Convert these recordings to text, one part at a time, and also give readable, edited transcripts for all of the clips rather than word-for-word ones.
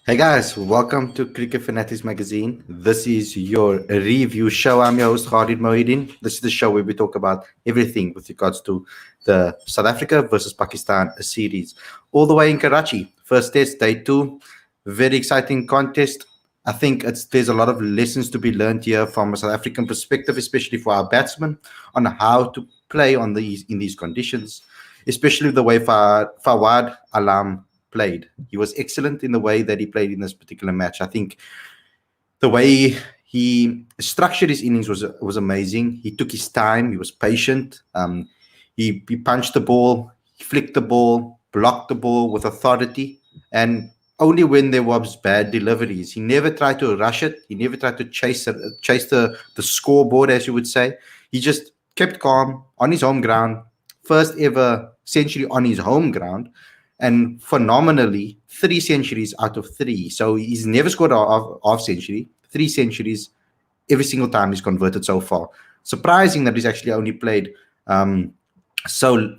Hey guys, welcome to Cricket Fanatics Magazine. This is your review show. I'm your host, Khalid Mohidin. This is the show where we talk about everything with regards to the South Africa versus Pakistan series. All the way in Karachi. First test, day two. Very exciting contest. I think there's a lot of lessons to be learned here from a South African perspective, especially for our batsmen, on how to play on these in these conditions, especially the way Fawad Alam played. He was excellent in the way that he played in this particular match. I think the way he structured his innings was amazing. He took his time. He was patient. He punched the ball, he flicked the ball, blocked the ball with authority, and only when there was bad deliveries. He never tried to rush it. He never tried to chase the scoreboard, as you would say. He just kept calm on his home ground. First ever century on his home ground, and phenomenally 3 centuries out of 3. So he's never scored a half century. 3 centuries every single time he's converted so far. Surprising that he's actually only played so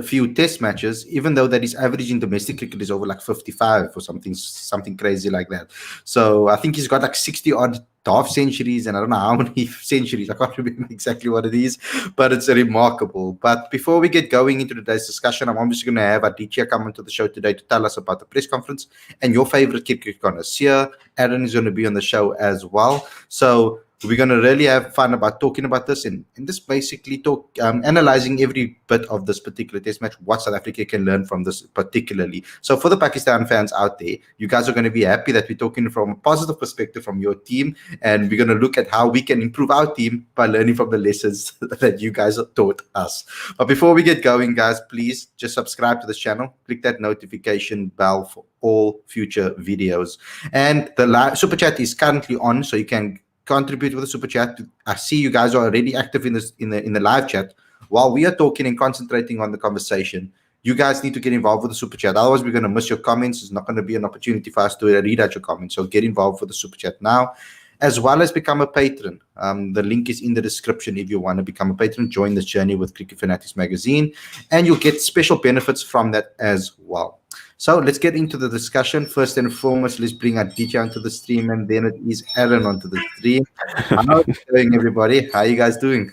few test matches, even though that his average in domestic cricket is over like 55 or something crazy like that. So I think he's got like 60 odd half centuries, and I don't know how many centuries. I can't remember exactly what it is, but it's remarkable. But before we get going into today's discussion, I'm obviously going to have Aditya come onto the show today to tell us about the press conference and your favorite cricket connoisseur. Aaron is going to be on the show as well. So we're going to really have fun about talking about this and just basically analyzing every bit of this particular test match, what South Africa can learn from this particularly. So for the Pakistan fans out there, you guys are going to be happy that we're talking from a positive perspective from your team, and we're going to look at how we can improve our team by learning from the lessons that you guys taught us. But before we get going, guys, please just subscribe to this channel, click that notification bell for all future videos. And the live super chat is currently on, so you can contribute with a super chat. I see you guys are already active in the live chat. While we are talking and concentrating on the conversation, you guys need to get involved with the super chat. Otherwise, we're going to miss your comments. It's not going to be an opportunity for us to read out your comments. So get involved with the super chat now, as well as become a patron. The link is in the description if you want to become a patron. Join this journey with Cricket Fanatics Magazine, and you'll get special benefits from that as well. So let's get into the discussion. First and foremost, let's bring Aditya onto the stream, and then it is Aaron onto the stream. How are you doing, everybody? How are you guys doing?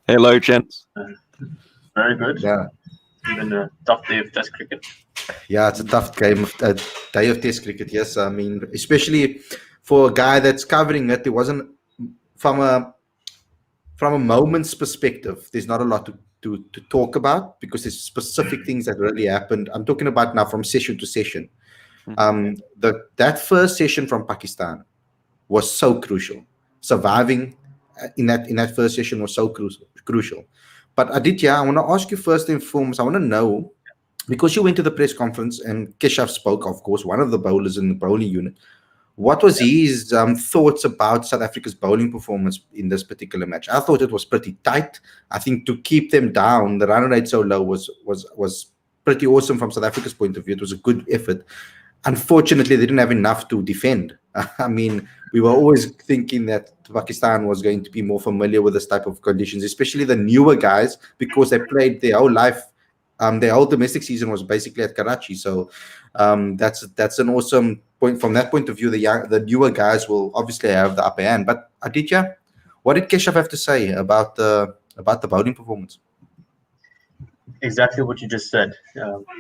Hello, gents. Very good. Yeah. It's been a tough day of Test cricket. Yeah, it's a tough day of Test cricket. Yes, I mean, especially for a guy that's covering it. It wasn't from a moment's perspective. There's not a lot to talk about because there's specific things that really happened. I'm talking about now from session to session. That first session from Pakistan was so crucial. Surviving in that first session was so crucial. But Aditya, I want to ask you first and foremost. I want to know, because you went to the press conference and Keshav spoke, of course, one of the bowlers in the bowling unit. What was his thoughts about South Africa's bowling performance in this particular match? I thought it was pretty tight. I think to keep them down, the run rate so low was pretty awesome from South Africa's point of view. It was a good effort. Unfortunately, they didn't have enough to defend. I mean, we were always thinking that Pakistan was going to be more familiar with this type of conditions, especially the newer guys, because they played their whole life. Their whole domestic season was basically at Karachi. So that's an awesome point. From that point of view, the newer guys will obviously have the upper hand. But Aditya, what did Keshav have to say about the bowling performance? Exactly what you just said.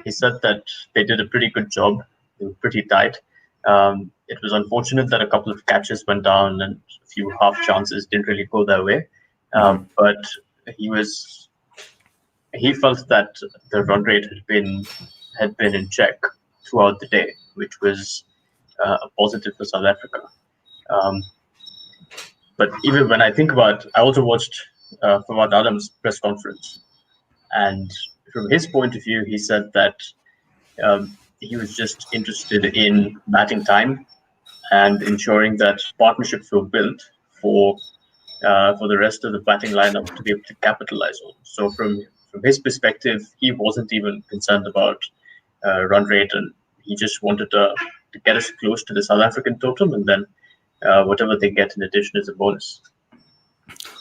He said that they did a pretty good job. They were pretty tight. It was unfortunate that a couple of catches went down and a few half chances didn't really go their way. But he felt that the run rate had been in check throughout the day, which was a positive for South Africa. But even when I think about, I also watched Fawad Alam's press conference, and from his point of view, he said that he was just interested in batting time and ensuring that partnerships were built for the rest of the batting lineup to be able to capitalize on. So from his perspective, he wasn't even concerned about run rate, and he just wanted to get us close to the South African total, and then whatever they get in addition is a bonus.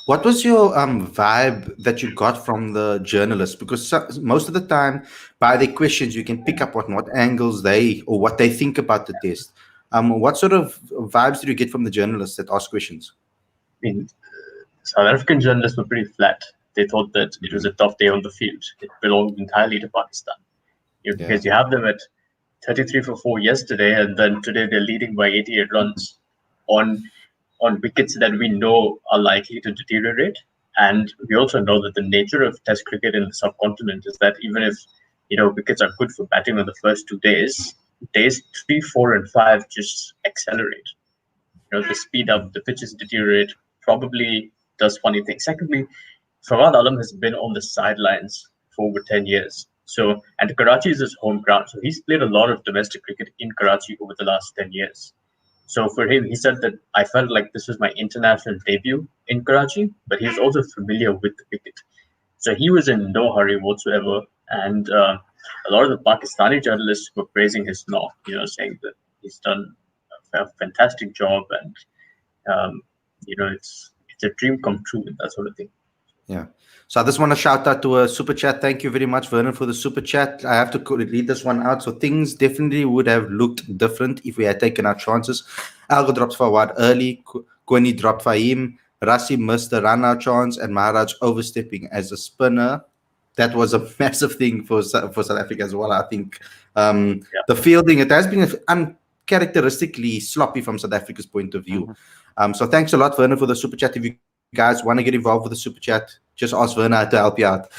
What was your vibe that you got from the journalists? Because most of the time, by their questions, you can pick up what angles what they think about the test. What sort of vibes did you get from the journalists that asked questions? I mean, South African journalists were pretty flat. They thought that it was a tough day on the field. It belonged entirely to Pakistan. Because you have them at 33 for 4 yesterday, and then today they're leading by 88 runs on wickets that we know are likely to deteriorate. And we also know that the nature of Test cricket in the subcontinent is that even if wickets are good for batting on the first 2 days, days 3, 4, and 5 just accelerate. The speed up, the pitches deteriorate, probably does funny things. Secondly, Fawad Alam has been on the sidelines for over 10 years. So, and Karachi is his home ground. So he's played a lot of domestic cricket in Karachi over the last 10 years. So for him, he said that I felt like this was my international debut in Karachi, but he's also familiar with the wicket. So he was in no hurry whatsoever. And a lot of the Pakistani journalists were praising his knock, saying that he's done a fantastic job, and it's a dream come true and that sort of thing. Yeah. So I just want to shout out to a super chat. Thank you very much, Vernon, for the super chat. I have to read this one out. So things definitely would have looked different if we had taken our chances. Algo dropped Fawad early. Kwani dropped Fahim. Rasi missed the run-out chance, and Maharaj overstepping as a spinner. That was a massive thing for South Africa as well. I think the fielding, it has been uncharacteristically sloppy from South Africa's point of view. So thanks a lot, Vernon, for the super chat. If you guys want to get involved with the super chat, just ask Verna to help you out.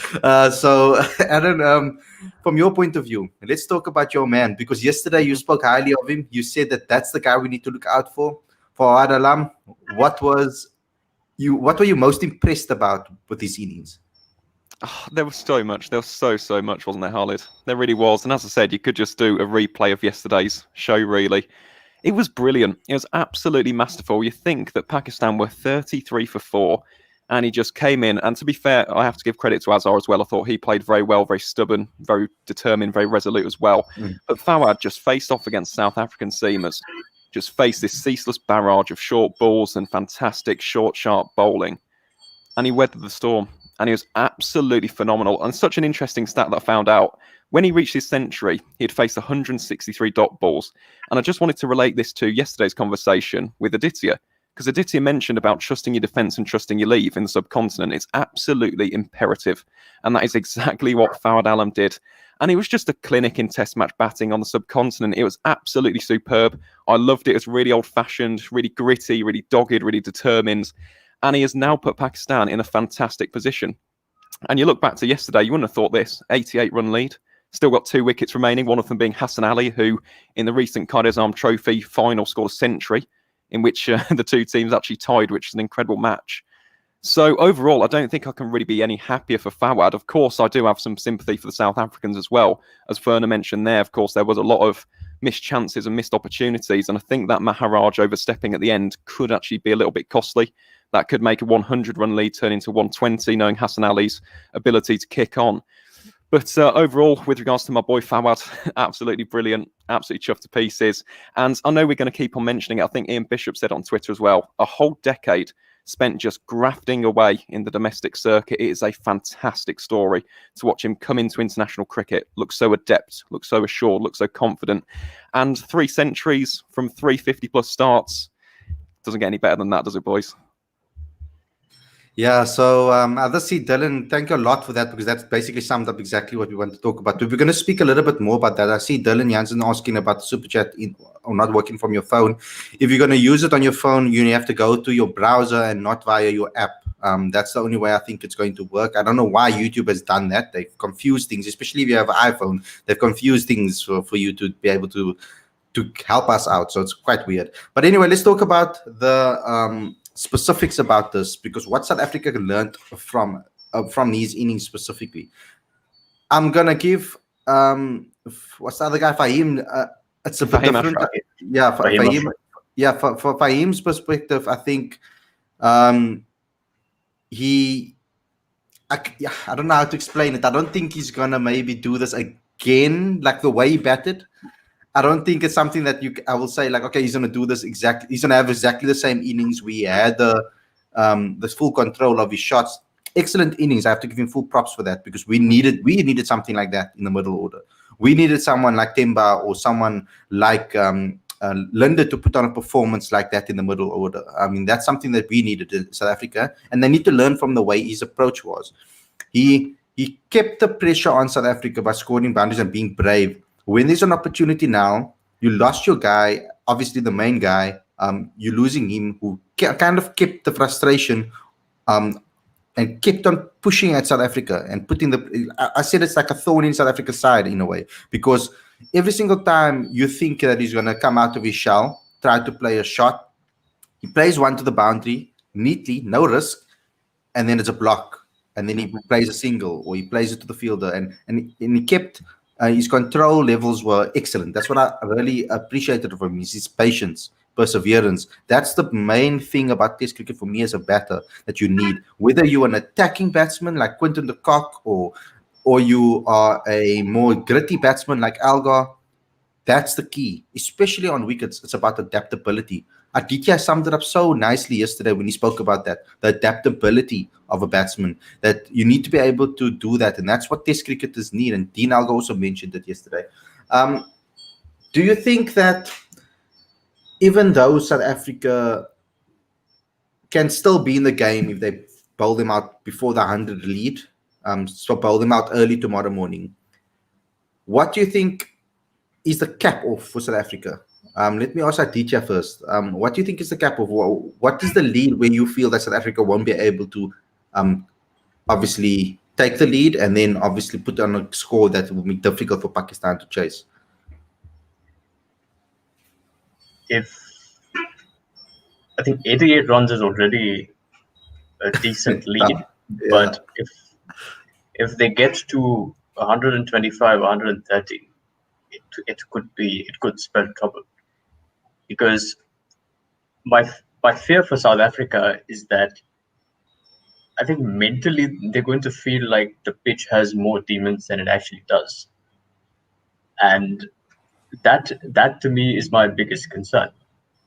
So Aaron, from your point of view, let's talk about your man, because yesterday you spoke highly of him. You said that that's the guy we need to look out for. Fawad Alam, what were you most impressed about with his innings? Oh, there was so much. There was so much, wasn't there, Khalid? There really was. And as I said, you could just do a replay of yesterday's show, really. It was brilliant. It was absolutely masterful. You think that Pakistan were 33 for 4, and he just came in. And to be fair, I have to give credit to Azhar as well. I thought he played very well, very stubborn, very determined, very resolute as well. But Fawad just faced off against South African seamers, just faced this ceaseless barrage of short balls and fantastic short, sharp bowling. And he weathered the storm. And he was absolutely phenomenal. And such an interesting stat that I found out. When he reached his century, he had faced 163 dot balls. And I just wanted to relate this to yesterday's conversation with Aditya, because Aditya mentioned about trusting your defence and trusting your leave in the subcontinent. It's absolutely imperative. And that is exactly what Fawad Alam did. And it was just a clinic in test match batting on the subcontinent. It was absolutely superb. I loved it. It was really old-fashioned, really gritty, really dogged, really determined. And he has now put Pakistan in a fantastic position. And you look back to yesterday, you wouldn't have thought this. 88-run lead. Still got 2 wickets remaining, one of them being Hassan Ali, who in the recent Qadir Trophy final scored a century, in which the two teams actually tied, which is an incredible match. So overall, I don't think I can really be any happier for Fawad. Of course, I do have some sympathy for the South Africans as well. As Ferner mentioned there, of course, there was a lot of missed chances and missed opportunities. And I think that Maharaj overstepping at the end could actually be a little bit costly. That could make a 100-run lead turn into 120, knowing Hassan Ali's ability to kick on. But overall, with regards to my boy Fawad, absolutely brilliant, absolutely chuffed to pieces. And I know we're going to keep on mentioning it. I think Ian Bishop said on Twitter as well, a whole decade spent just grafting away in the domestic circuit. It is a fantastic story to watch him come into international cricket, look so adept, look so assured, look so confident. And 3 centuries from 350-plus starts. Doesn't get any better than that, does it, boys? Yeah, so I just see Dylan, thank you a lot for that, because that's basically summed up exactly what we want to talk about. We're going to speak a little bit more about that. I see Dylan Jansen asking about the super chat or not working from your phone. If you're going to use it on your phone, you have to go to your browser and not via your app. That's the only way I think it's going to work. I don't know why YouTube has done that. They've confused things, especially if you have an iPhone. They've confused things for you to be able to help us out. So it's quite weird. But anyway, let's talk about the specifics about this, because what South Africa learned from these innings specifically. I'm gonna give what's the other guy, Fahim? It's a bit different. Yeah, Fahim. Yeah, for Fahim's perspective, I think I don't know how to explain it. I don't think he's gonna maybe do this again, like the way he batted. I don't think it's something that I will say like, okay, he's going to do this exactly. He's going to have exactly the same innings. We had the full control of his shots. Excellent innings. I have to give him full props for that, because we needed something like that in the middle order. We needed someone like Temba or someone like Linda to put on a performance like that in the middle order. I mean, that's something that we needed in South Africa, and they need to learn from the way his approach was. He kept the pressure on South Africa by scoring boundaries and being brave. When there's an opportunity now, you lost your guy, obviously the main guy. You're losing him, who kind of kept the frustration, and kept on pushing at South Africa and putting I said it's like a thorn in South Africa's side in a way, because every single time you think that he's going to come out of his shell, try to play a shot, he plays one to the boundary neatly, no risk, and then it's a block, and then he plays a single or he plays it to the fielder, and he kept his control levels were excellent. That's what I really appreciated from him, is his patience, perseverance. That's the main thing about Test cricket for me as a batter that you need. Whether you're an attacking batsman like Quinton de Kock or you are a more gritty batsman like Algar, that's the key, especially on wickets. It's about adaptability. Aditya summed it up so nicely yesterday when he spoke about that, the adaptability of a batsman, that you need to be able to do that, and that's what Test cricketers need, and Dean Algar also mentioned it yesterday. Do you think that even though South Africa can still be in the game if they bowl them out before the 100 lead, so bowl them out early tomorrow morning, what do you think is the cap off for South Africa? Let me ask Aditya first. What do you think is the cap off? What is the lead where you feel that South Africa won't be able to obviously take the lead and then obviously put on a score that will be difficult for Pakistan to chase? I think 88 runs is already a decent lead, but if they get to 125, 130, it could spell trouble, because my fear for South Africa is that I think mentally they're going to feel like the pitch has more demons than it actually does, and that to me is my biggest concern,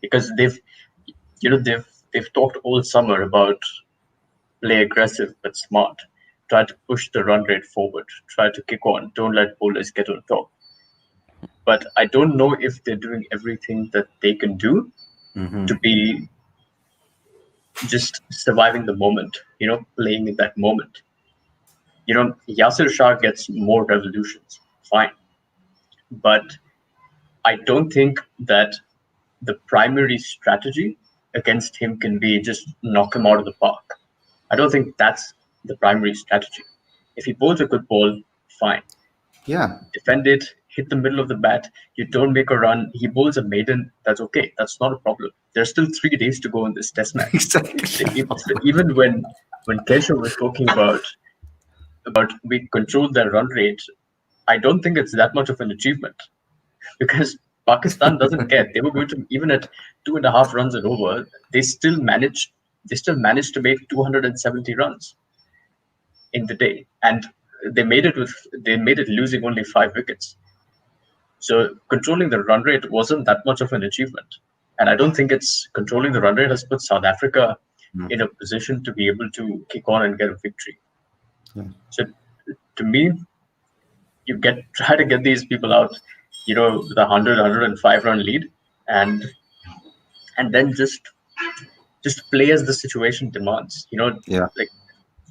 because they've talked all summer about play aggressive but smart, try to push the run rate forward, try to kick on, don't let bowlers get on top. But I don't know if they're doing everything that they can do to be just surviving the moment, playing in that moment. Yasir Shah gets more revolutions, fine. But I don't think that the primary strategy against him can be just knock him out of the park. I don't think that's the primary strategy. If he bowls a good ball, fine. Yeah. Defend it, hit the middle of the bat. You don't make a run. He bowls a maiden. That's okay. That's not a problem. There's still 3 days to go in this test match. Exactly. Even when Keshav was talking about we control their run rate, I don't think it's that much of an achievement, because Pakistan doesn't care. They were going to, even at 2.5 runs and over, they still managed to make 270 runs in the day, and they made it losing only 5 wickets. So controlling the run rate wasn't that much of an achievement, and I don't think it's controlling the run rate has put South Africa in a position to be able to kick on and get a victory. So to me, you try to get these people out, with 100, 105 run lead, and then just play as the situation demands. Like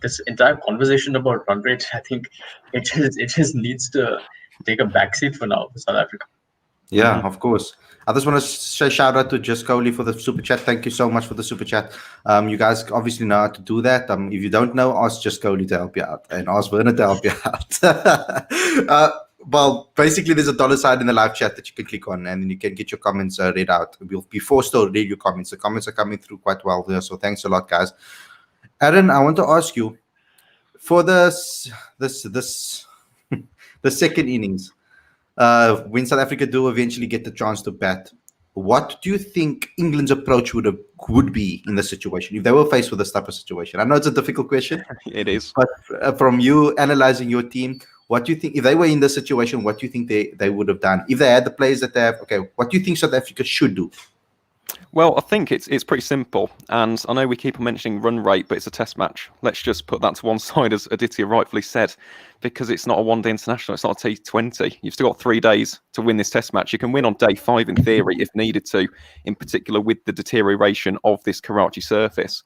this entire conversation about run rate, I think it just needs to take a backseat for now for South Africa. Yeah, of course. I just want to say shout out to Just Coley for the super chat. Thank you so much for the super chat. You guys obviously know how to do that. If you don't know, ask Just Coley to help you out, and ask Werner to help you out. Well, basically, there's a dollar sign in the live chat that you can click on, and then you can get your comments read out. We'll be forced to read your comments. The comments are coming through quite well there, so thanks a lot, guys. Aaron, I want to ask you, for the second innings, when South Africa do eventually get the chance to bat, what do you think England's approach would be in the situation if they were faced with this type of situation? I know it's a difficult question. It is. But from you analyzing your team, what do you think, if they were in this situation, what do you think they would have done? If they had the players that they have, okay, what do you think South Africa should do? Well, I think it's pretty simple, and I know we keep on mentioning run rate, but it's a test match. Let's just put that to one side, as Aditya rightfully said, because it's not a one-day international, it's not a T20. You've still got 3 days to win this test match. You can win on day 5 in theory if needed to, in particular with the deterioration of this Karachi surface.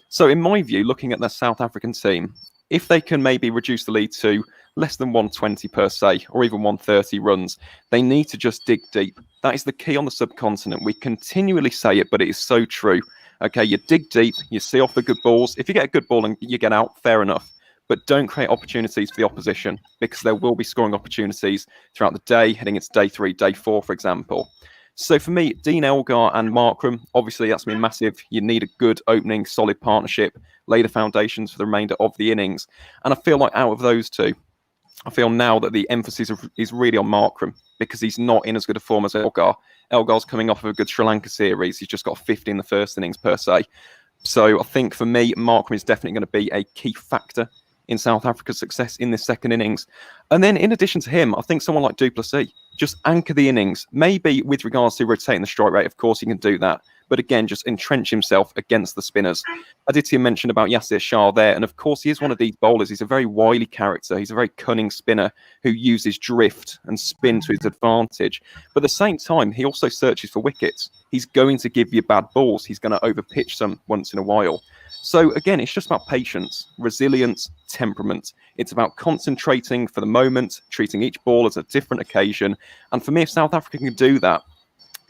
So in my view, looking at the South African team, if they can maybe reduce the lead to less than 120 per se, or even 130 runs, they need to just dig deep. That is the key on the subcontinent. We continually say it, but it is so true. Okay, you dig deep, you see off the good balls. If you get a good ball and you get out, fair enough. But don't create opportunities for the opposition, because there will be scoring opportunities throughout the day, heading into day 3, day 4, for example. So for me, Dean Elgar and Markram, obviously that's been massive. You need a good opening, solid partnership, lay the foundations for the remainder of the innings. And I feel like out of those two, I feel now that the emphasis is really on Markram, because he's not in as good a form as Elgar. Elgar's coming off of a good Sri Lanka series. He's just got 50 in the first innings per se. So I think for me, Markram is definitely going to be a key factor in South Africa's success in this second innings. And then in addition to him, I think someone like du Plessis, just anchor the innings. Maybe with regards to rotating the strike rate, of course he can do that. But again, just entrench himself against the spinners. Aditya mentioned about Yasir Shah there. And of course, he is one of these bowlers. He's a very wily character. He's a very cunning spinner who uses drift and spin to his advantage. But at the same time, he also searches for wickets. He's going to give you bad balls. He's going to overpitch some once in a while. So again, it's just about patience, resilience, temperament. It's about concentrating for the moment, treating each ball as a different occasion. And for me, if South Africa can do that,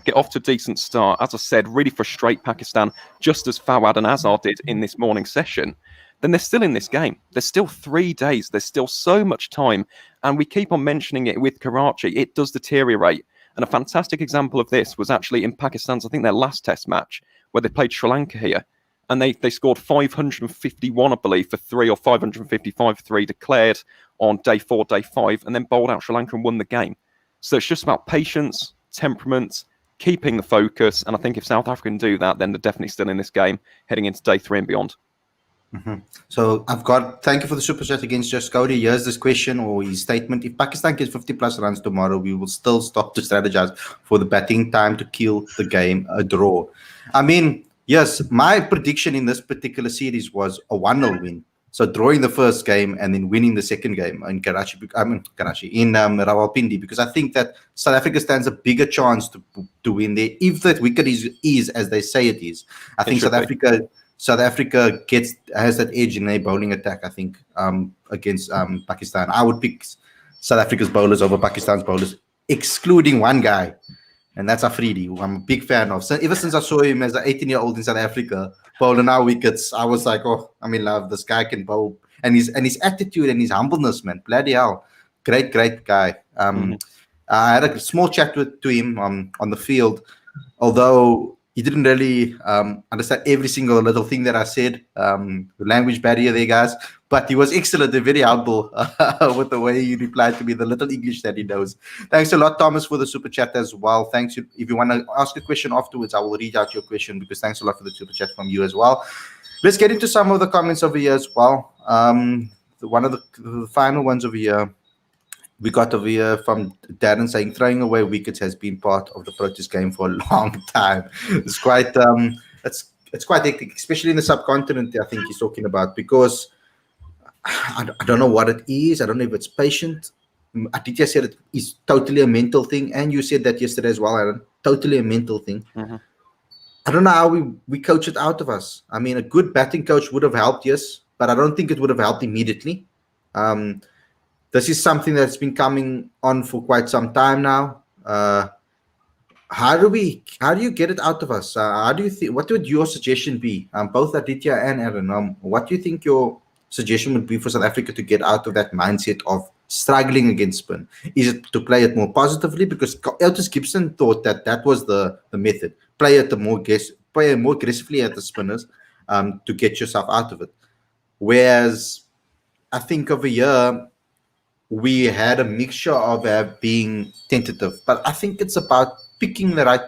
get off to a decent start, as I said, really frustrate Pakistan, just as Fawad and Azhar did in this morning session, then they're still in this game. There's still 3 days. There's still so much time. And we keep on mentioning it with Karachi. It does deteriorate. And a fantastic example of this was actually in Pakistan's, I think, their last test match, where they played Sri Lanka here. And they scored 551, I believe, for 3, or 555 for 3, declared on day 4, day 5, and then bowled out Sri Lanka and won the game. So it's just about patience, temperament, keeping the focus. And I think if South Africa can do that, then they're definitely still in this game heading into day 3 and beyond. Mm-hmm. So thank you for the super chat against Just Cody. Here's this question or his statement. If Pakistan gets 50 plus runs tomorrow, we will still stop to strategize for the batting time to kill the game a draw. I mean, yes, my prediction in this particular series was a 1-0 win. So drawing the first game and then winning the second game in Karachi, in Rawalpindi, because I think that South Africa stands a bigger chance to win there if that wicket is as they say it is. I think South Africa has that edge in their bowling attack. I think against Pakistan, I would pick South Africa's bowlers over Pakistan's bowlers, excluding one guy. And that's Afridi, who I'm a big fan of. So ever since I saw him as an 18-year-old in South Africa, bowling our wickets, I was like, oh, I'm in love. This guy can bowl. And his attitude and his humbleness, man. Bloody hell. Great guy. I had a small chat to him on the field, although he didn't really understand every single little thing that I said. Language barrier there, guys. But he was excellent and very humble with the way he replied to me, the little English that he knows. Thanks a lot, Thomas, for the super chat as well. Thanks. If you want to ask a question afterwards, I will read out your question, because thanks a lot for the super chat from you as well. Let's get into some of the comments over here as well. One of the final ones over here, we got over here from Darren saying, throwing away wickets has been part of the Proteas game for a long time. It's quite it's quite hectic, especially in the subcontinent, I think he's talking about, because I don't know what it is. I don't know if it's patient. Aditya said it is totally a mental thing, and you said that yesterday as well, Aaron. Totally a mental thing. Mm-hmm. I don't know how we coach it out of us. I mean, a good batting coach would have helped, yes, but I don't think it would have helped immediately. This is something that's been coming on for quite some time now. How do you get it out of us? How do you think? What would your suggestion be? Both Aditya and Aaron. What do you think your suggestion would be for South Africa to get out of that mindset of struggling against spin? Is it to play it more positively? Because Eltis Gibson thought that was the method. Play more aggressively at the spinners to get yourself out of it. Whereas I think over here we had a mixture of being tentative, but I think it's about picking the right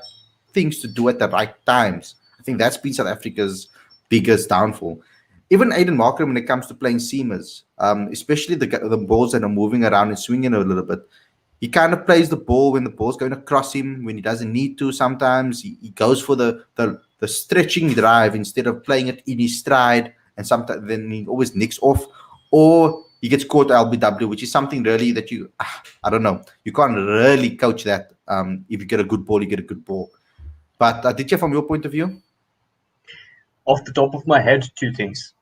things to do at the right times. I think that's been South Africa's biggest downfall. Even Aiden Markram, when it comes to playing seamers, especially the balls that are moving around and swinging a little bit, He kind of plays the ball when the ball's going across him, when he doesn't need to. Sometimes he goes for the stretching drive instead of playing it in his stride, and sometimes then he always nicks off, or he gets caught LBW, which is something really that I don't know. You can't really coach that. If you get a good ball, you get a good ball. But Aditya, from your point of view? Off the top of my head, two things.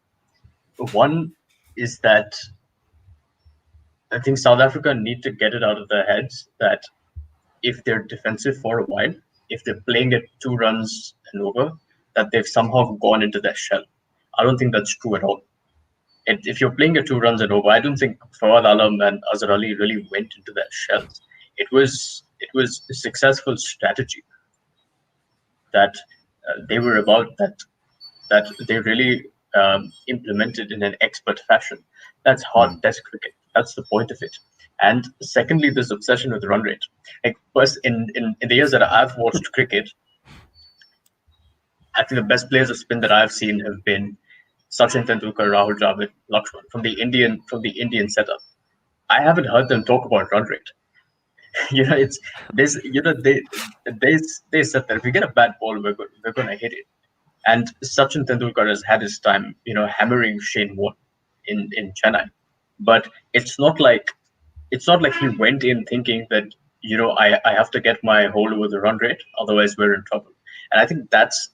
One is that I think South Africa need to get it out of their heads that if they're defensive for a while, if they're playing at 2 runs and over, that they've somehow gone into their shell. I don't think that's true at all. And if you're playing at 2 runs and over, I don't think Fawad Alam and Azhar Ali really went into their shells. It was a successful strategy that they were about, that they really implemented in an expert fashion. That's hard test cricket. That's the point of it. And secondly, this obsession with run rate. Like first, in the years that I've watched cricket, I think the best players of spin that I've seen have been Sachin Tendulkar, Rahul Dravid, Lakshman from the Indian setup. I haven't heard them talk about run rate. They said that if we get a bad ball, we're going to hit it. And Sachin Tendulkar has had his time, hammering Shane Warne in Chennai. But it's not like he went in thinking that, I have to get my hold over the run rate, otherwise we're in trouble. And I think that's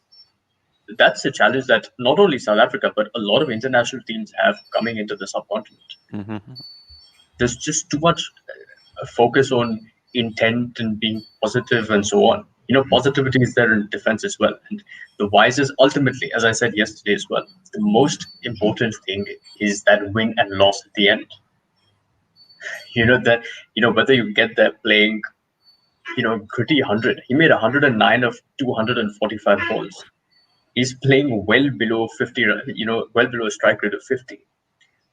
a challenge that not only South Africa, but a lot of international teams have coming into the subcontinent. Mm-hmm. There's just too much focus on intent and being positive and so on. Positivity is there in defense as well. And the wisest, ultimately, as I said yesterday as well, the most important thing is that win and loss at the end. Whether you get there playing, gritty 100. He made 109 of 245 balls. He's playing well below 50, well below a strike rate of 50.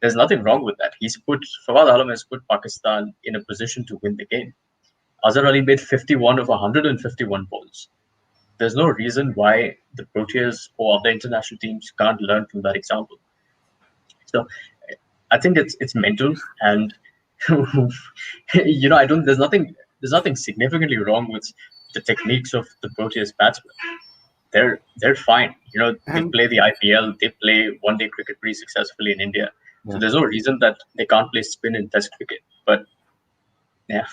There's nothing wrong with that. Fawad Alam has put Pakistan in a position to win the game. Azhar Ali made 51 of 151 balls. There's no reason why the Proteas or other international teams can't learn from that example. So I think it's mental, and there's nothing significantly wrong with the techniques of the Proteas batsmen. They're fine. They play the IPL, they play one-day cricket pretty successfully in India. So there's no reason that they can't play spin in Test cricket. But yeah,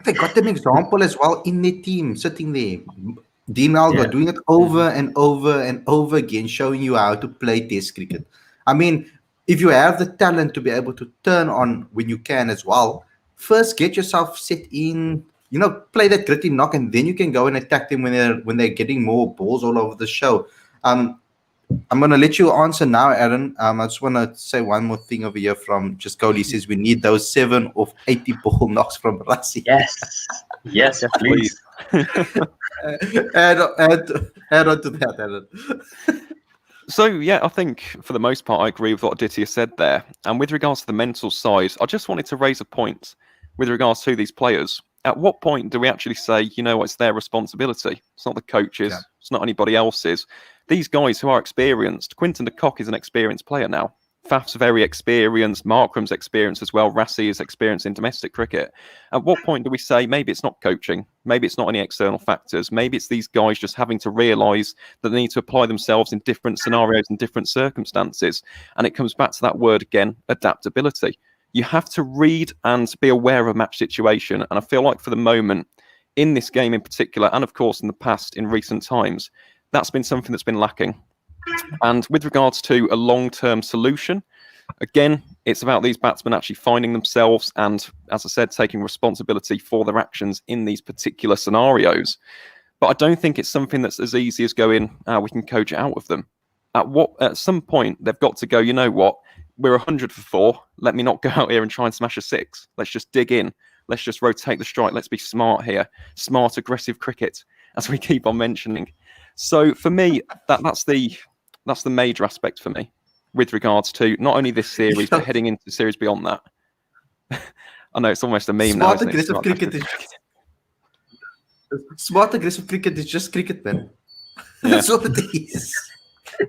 they got them example as well in their team, sitting there. Dean Algo doing it over and over and over again, showing you how to play Test cricket. I mean, if you have the talent to be able to turn on when you can as well, first get yourself set in, play that gritty knock, and then you can go and attack them when they're getting more balls all over the show. I'm going to let you answer now, Aaron. I just want to say one more thing over here from just Cody says we need those 7 of 80 ball knocks from Rassi. Yes, please. add on to that, Aaron. So, yeah, I think for the most part, I agree with what Aditya said there. And with regards to the mental side, I just wanted to raise a point with regards to these players. At what point do we actually say, it's their responsibility? It's not the coaches. Yeah. It's not anybody else's. These guys who are experienced, Quinton de Kock is an experienced player now. Faf's very experienced. Markram's experienced as well. Rassi is experienced in domestic cricket. At what point do we say maybe it's not coaching? Maybe it's not any external factors. Maybe it's these guys just having to realise that they need to apply themselves in different scenarios and different circumstances. And it comes back to that word again, adaptability. You have to read and be aware of a match situation. And I feel like for the moment, in this game in particular, and of course in the past, in recent times, that's been something that's been lacking. And with regards to a long-term solution, again, it's about these batsmen actually finding themselves and, as I said, taking responsibility for their actions in these particular scenarios. But I don't think it's something that's as easy as going, we can coach it out of them. At some point, they've got to go, you know what, we're 100 for 4. Let me not go out here and try and smash a 6. Let's just dig in. Let's just rotate the strike. Let's be smart here. Smart, aggressive cricket, as we keep on mentioning. So for me, that's the major aspect for me with regards to not only this series, but heading into the series beyond that. I know it's almost a meme now. Smart, aggressive cricket is just cricket, man. Yeah. That's what it is.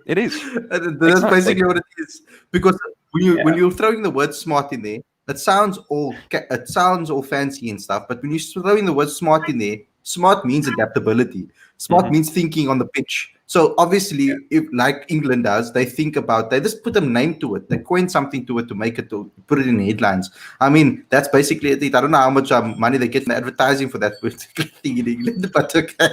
It is. That's basically what it is. Because when you're throwing the word smart in there, it sounds all fancy and stuff, but when you throw in the word smart in there, smart means adaptability. Smart means thinking on the pitch. So obviously, if like England does, they just put a name to it. They coin something to it to make it to put it in headlines. I mean, that's basically it. I don't know how much money they get from the advertising for that particular thing in England, but okay.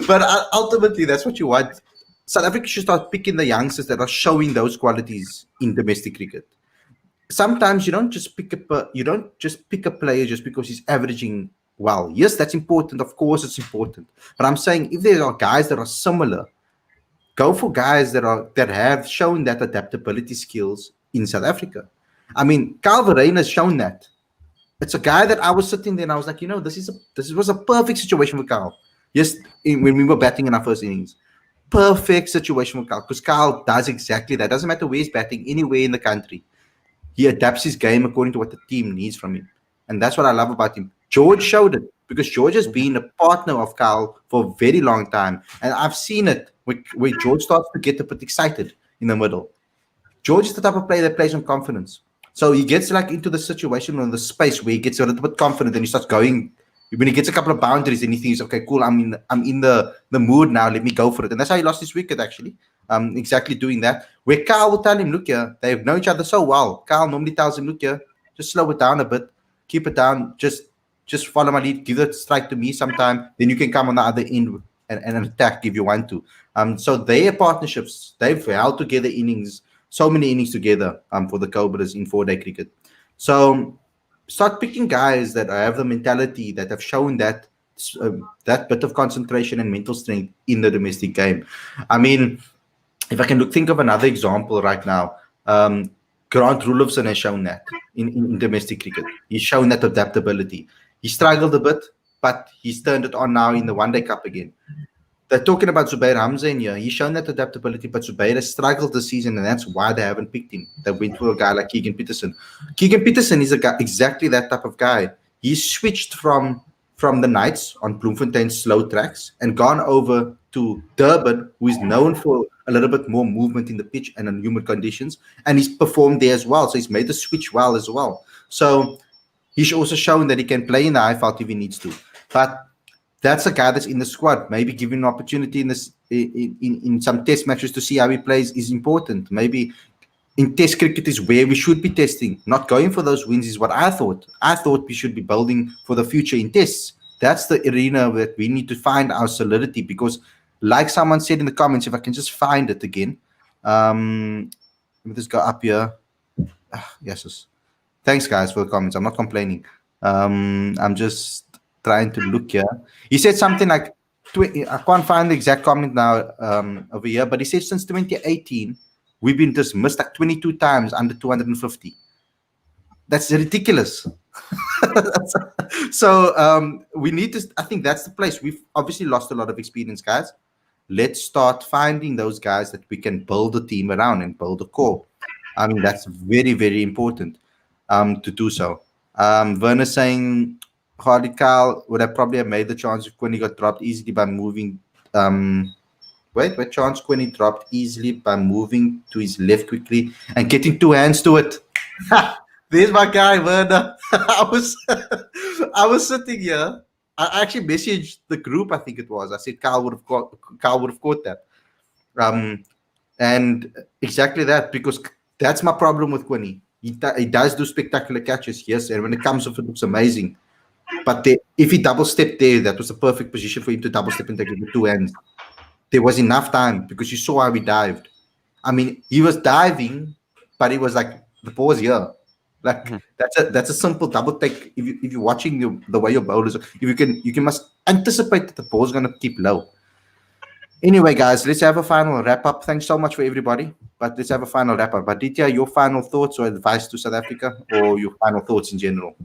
But ultimately, that's what you want. South Africa should start picking the youngsters that are showing those qualities in domestic cricket. Sometimes you don't just pick a player just because he's averaging well. Yes, that's important. Of course, it's important. But I'm saying if there are guys that are similar, go for guys that have shown that adaptability skills in South Africa. I mean, Calvin has shown that. It's a guy that I was sitting there and I was like, this was a perfect situation for Carl. Yes, when we were batting in our first innings, perfect situation for Carl because Carl does exactly that. Doesn't matter where he's batting, anywhere in the country. He adapts his game according to what the team needs from him. And that's what I love about him. George showed it because George has been a partner of Carl for a very long time. And I've seen it where George starts to get a bit excited in the middle. George is the type of player that plays on confidence. So he gets like into the situation or the space where he gets a little bit confident and he starts going. When he gets a couple of boundaries and he thinks, okay, cool, I'm in the mood now, let me go for it. And that's how he lost his wicket actually. Exactly doing that. Where Carl will tell him, look here, they know each other so well. Carl normally tells him, look here, just slow it down a bit, keep it down, just follow my lead, give the strike to me sometime, then you can come on the other end and attack if you want to. So their partnerships, they've held together so many innings together for the Cobras in 4-day cricket. So start picking guys that have the mentality, that have shown that bit of concentration and mental strength in the domestic game. I mean, if I can think of another example right now, Grant Rulofsson has shown that in domestic cricket. He's shown that adaptability. He struggled a bit, but he's turned it on now in the One Day Cup again. They're talking about Zubair Hamza in here. He's shown that adaptability, but Zubair has struggled this season, and that's why they haven't picked him. They went for a guy like Keegan Peterson. Keegan Peterson is a guy, exactly that type of guy. He's switched from the Knights on Bloemfontein's slow tracks and gone over to Durban, who is known for a little bit more movement in the pitch and in humid conditions, and he's performed there as well. So he's made the switch well as well. So he's also shown that he can play in the IFL if he needs to. But that's a guy that's in the squad. Maybe giving an opportunity in some test matches to see how he plays is important. Maybe in test cricket is where we should be testing. Not going for those wins is what I thought. I thought we should be building for the future in tests. That's the arena that we need to find our solidity because, like someone said in the comments, if I can just find it again. Let me just go up here. Yes. Thanks, guys, for the comments. I'm not complaining. I'm just trying to look here. He said something like, I can't find the exact comment now over here, but he said since 2018, we've been dismissed like 22 times under 250. That's ridiculous. So we need to, I think that's the place. We've obviously lost a lot of experience, guys. Let's start finding those guys that we can build a team around and build a core. I mean, that's very, very important to do so. Werner saying, Khalid Kyle would have probably have made the chance if Quinny got dropped easily by moving. Wait, chance Quinny dropped easily by moving to his left quickly and getting two hands to it. There's my guy, Werner. I was sitting here. I actually messaged the group. I think it was. I said Kyle would have caught that. And exactly that, because that's my problem with Quinny. He does do spectacular catches, yes, and when it comes off, it looks amazing. But if he double stepped there, that was the perfect position for him to double step and take it with two hands. There was enough time because you saw how he dived. I mean, he was diving, but he was like, the ball was here. Like that's a simple double take. If you're watching the way your bowlers, you must anticipate that the ball's gonna keep low. Anyway, guys, let's have a final wrap up. Thanks so much for everybody. But let's have a final wrap up. Aditya, your final thoughts or advice to South Africa, or your final thoughts in general?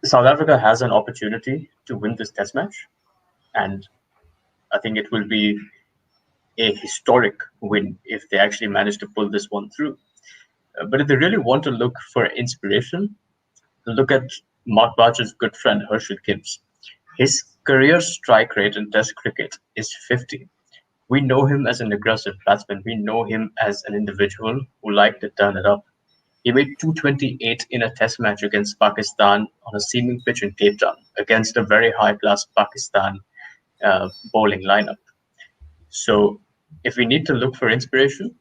South Africa has an opportunity to win this test match, and I think it will be a historic win if they actually manage to pull this one through. But if they really want to look for inspiration, look at Mark Barcher's good friend Herschel Gibbs. His career strike rate in Test cricket is 50. We know him as an aggressive batsman. We know him as an individual who liked to turn it up. He made 228 in a test match against Pakistan on a seaming pitch in Cape Town against a very high-class Pakistan bowling lineup. So if we need to look for inspiration,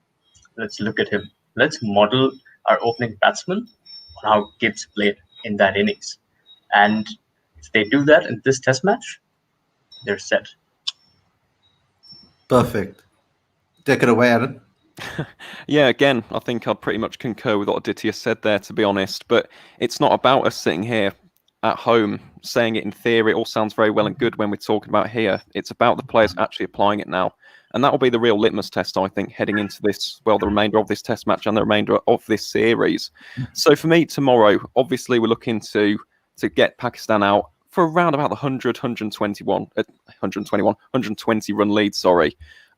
let's look at him. Let's model our opening batsman on how Gibbs played in that innings. And if they do that in this test match, they're set. Perfect. Take it away, Aaron. Yeah, again, I think I'd pretty much concur with what Aditya said there, to be honest. But it's not about us sitting here at home saying it in theory. It all sounds very well and good when we're talking about here. It's about the players actually applying it now. And that will be the real litmus test, I think, heading into this, well, the remainder of this test match and the remainder of this series. So for me, tomorrow, obviously, we're looking to get Pakistan out for around about the 120 run lead,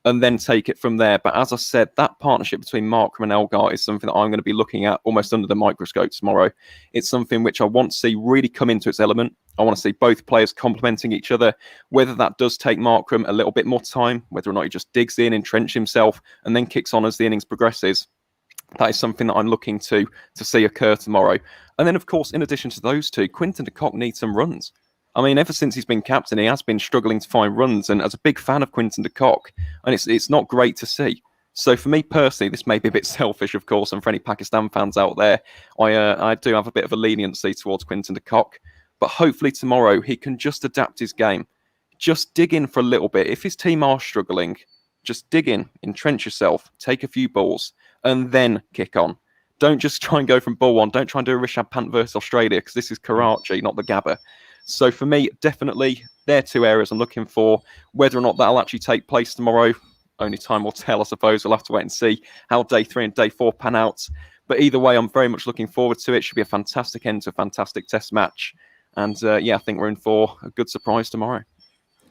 and then take it from there. But as I said, that partnership between Markram and Elgar is something that I'm going to be looking at almost under the microscope tomorrow. It's something which I want to see really come into its element. I want to see both players complementing each other, whether that does take Markram a little bit more time, whether or not he just digs in, entrenches himself, and then kicks on as the innings progresses. That is something that I'm looking to see occur tomorrow. And then, of course, in addition to those two, Quinton de Kock needs some runs. I mean, ever since he's been captain, he has been struggling to find runs. And as a big fan of Quinton de Kock, and it's not great to see. So for me personally, this may be a bit selfish, of course, and for any Pakistan fans out there, I do have a bit of a leniency towards Quinton de Kock. But hopefully tomorrow he can just adapt his game. Just dig in for a little bit. If his team are struggling, just dig in, entrench yourself, take a few balls, and then kick on. Don't just try and go from ball one. Don't try and do a Rishabh Pant versus Australia, because this is Karachi, not the Gabba. So for me, definitely, they're two areas I'm looking for. Whether or not that'll actually take place tomorrow, only time will tell, I suppose. We'll have to wait and see how day 3 and day 4 pan out. But either way, I'm very much looking forward to it. Should be a fantastic end to a fantastic test match. And I think we're in for a good surprise tomorrow.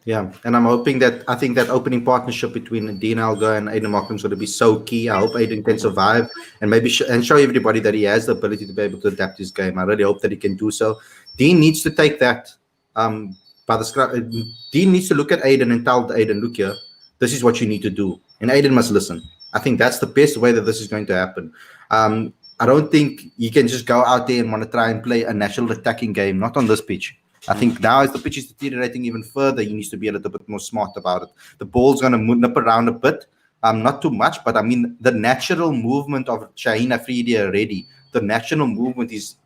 Yeah, and I'm hoping I think that opening partnership between Dean Elgar and Aiden Markram is going to be so key. I hope Aiden can survive and maybe show everybody that he has the ability to be able to adapt his game. I really hope that he can do so. Dean needs to take that by the scrap. Dean needs to look at Aiden and tell Aiden, look here, this is what you need to do. And Aiden must listen. I think that's the best way that this is going to happen. I don't think you can just go out there and want to try and play a natural attacking game, not on this pitch. I think now as the pitch is deteriorating even further, he needs to be a little bit more smart about it. The ball's going to nip around a bit, not too much, but I mean, the natural movement of Shaheen Afridi already, the natural movement it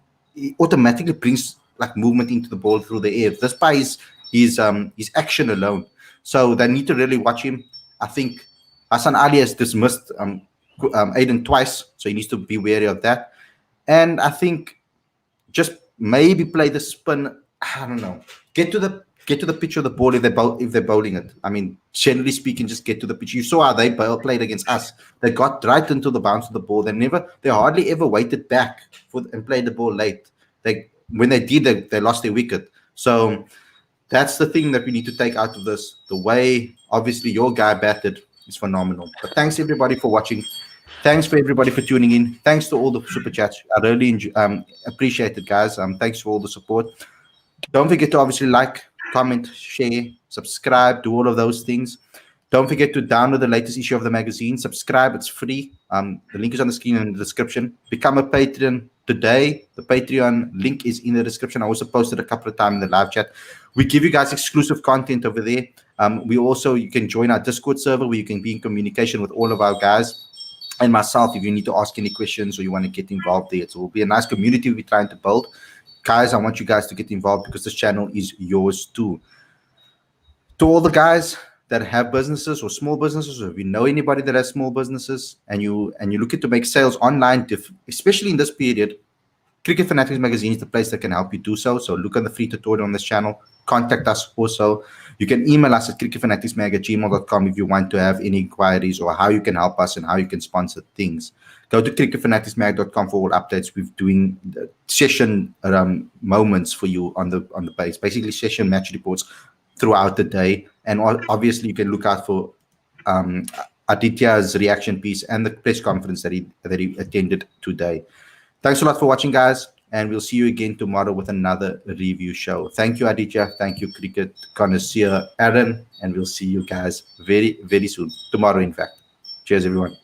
automatically brings like movement into the ball through the air. This by his action alone. So they need to really watch him. I think Hassan Ali has dismissed Aiden twice, so he needs to be wary of that. And I think just maybe play the spin. I don't know. Get to the pitch of the ball if they're bowling it. I mean, generally speaking, just get to the pitch. You saw how they played against us. They got right into the bounce of the ball. They hardly ever waited back and played the ball late. When they did, they lost their wicket. So that's the thing that we need to take out of this. The way, obviously, your guy batted is phenomenal. But thanks everybody for watching. Thanks for everybody for tuning in. Thanks to all the super chats. I really appreciate it, guys. Thanks for all the support. Don't forget to obviously like, comment, share, subscribe, do all of those things. Don't forget to download the latest issue of the magazine. Subscribe, it's free. The link is on the screen and in the description. Become a Patreon today. The Patreon link is in the description. I also posted a couple of times in the live chat. We give you guys exclusive content over there. You can join our Discord server where you can be in communication with all of our guys and myself if you need to ask any questions or you want to get involved there. So it will be a nice community we're trying to build. Guys, I want you guys to get involved because this channel is yours too. To all the guys that have businesses or small businesses, or if you know anybody that has small businesses and you're looking to make sales online, especially in this period, Cricket Fanatics Magazine is the place that can help you do so. So look at the free tutorial on this channel. Contact us also. You can email us at cricketfanaticsmag@gmail.com if you want to have any inquiries or how you can help us and how you can sponsor things. Go to cricketfanaticsmag.com for all updates. We're doing session moments for you on the page, basically session match reports throughout the day. And obviously you can look out for Aditya's reaction piece and the press conference that he attended today. Thanks a lot for watching, guys. And we'll see you again tomorrow with another review show. Thank you, Aditya. Thank you, cricket connoisseur Aaron. And we'll see you guys very, very soon. Tomorrow, in fact. Cheers, everyone.